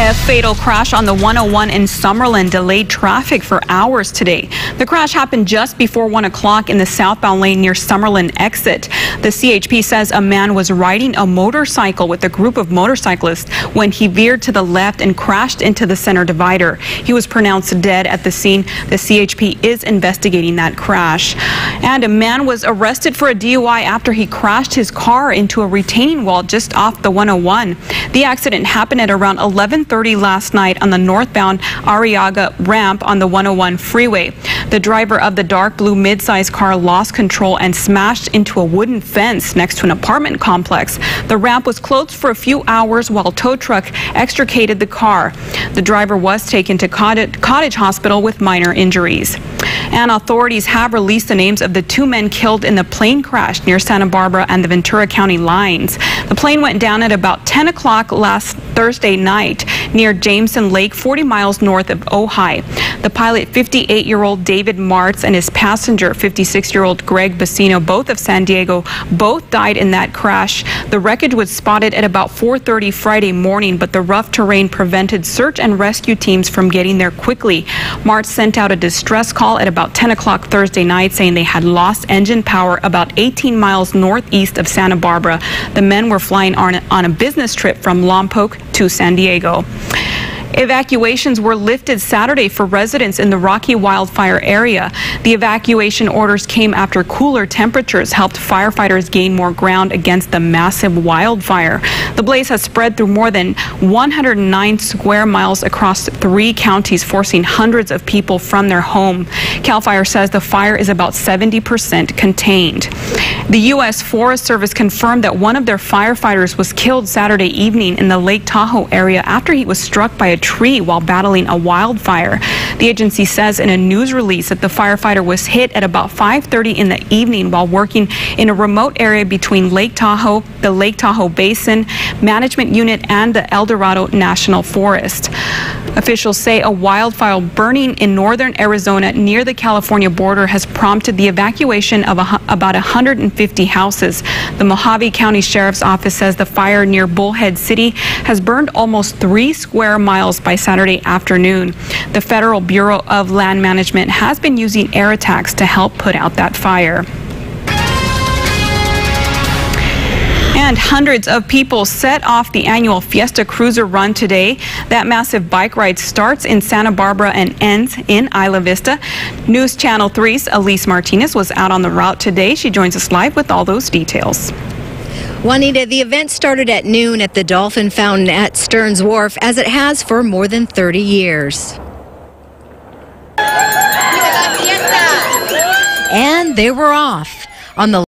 A fatal crash on the 101 in Summerlin delayed traffic for hours today. The crash happened just before 1 o'clock in the southbound lane near Summerlin exit. The CHP says a man was riding a motorcycle with a group of motorcyclists when he veered to the left and crashed into the center divider. He was pronounced dead at the scene. The CHP is investigating that crash. And a man was arrested for a DUI after he crashed his car into a retaining wall just off the 101. The accident happened at around 11:30 last night on the northbound Arriaga ramp on the 101 freeway. The driver of the dark blue midsize car lost control and smashed into a wooden fence next to an apartment complex. The ramp was closed for a few hours while a tow truck extricated the car. The driver was taken to Cottage Hospital with minor injuries. And authorities have released the names of the two men killed in the plane crash near Santa Barbara and the Ventura County lines. The plane went down at about 10 o'clock last Thursday night near Jameson Lake, 40 miles north of OJAI. The pilot, 58-year-old David Martz, and his passenger, 56-year-old Greg Bassino, both of San Diego, both died in that crash. The wreckage was spotted at about 4:30 Friday morning, but the rough terrain prevented search and rescue teams from getting there quickly. Martz sent out a distress call at about 10 o'clock Thursday night saying they had lost engine power about 18 miles northeast of Santa Barbara. The men were flying on a business trip from Lompoc to San Diego. Evacuations were lifted Saturday for residents in the Rocky wildfire area. The evacuation orders came after cooler temperatures helped firefighters gain more ground against the massive wildfire. The blaze has spread through more than 109 square miles across 3 counties, forcing hundreds of people from their home. CAL FIRE says the fire is about 70% contained. The U.S. Forest Service confirmed that one of their firefighters was killed Saturday evening in the Lake Tahoe area after he was struck by a tree while battling a wildfire. The agency says in a news release that the firefighter was hit at about 5:30 in the evening while working in a remote area between Lake Tahoe, the Lake Tahoe Basin Management Unit, and the El Dorado National Forest. Officials say a wildfire burning in northern Arizona near the California border has prompted the evacuation of about 150 houses. The Mojave County Sheriff's Office says the fire near Bullhead City has burned almost 3 square miles by Saturday afternoon. The Federal Bureau of Land Management has been using air attacks to help put out that fire. And hundreds of people set off the annual FIESTA Cruiser Run today. That massive bike ride starts in Santa Barbara and ends in Isla Vista. News Channel 3's Elise Martinez was out on the route today. She joins us live with all those details. Juanita, the event started at noon at the Dolphin Fountain at Stearns Wharf, as it has for more than 30 years. And they were off on the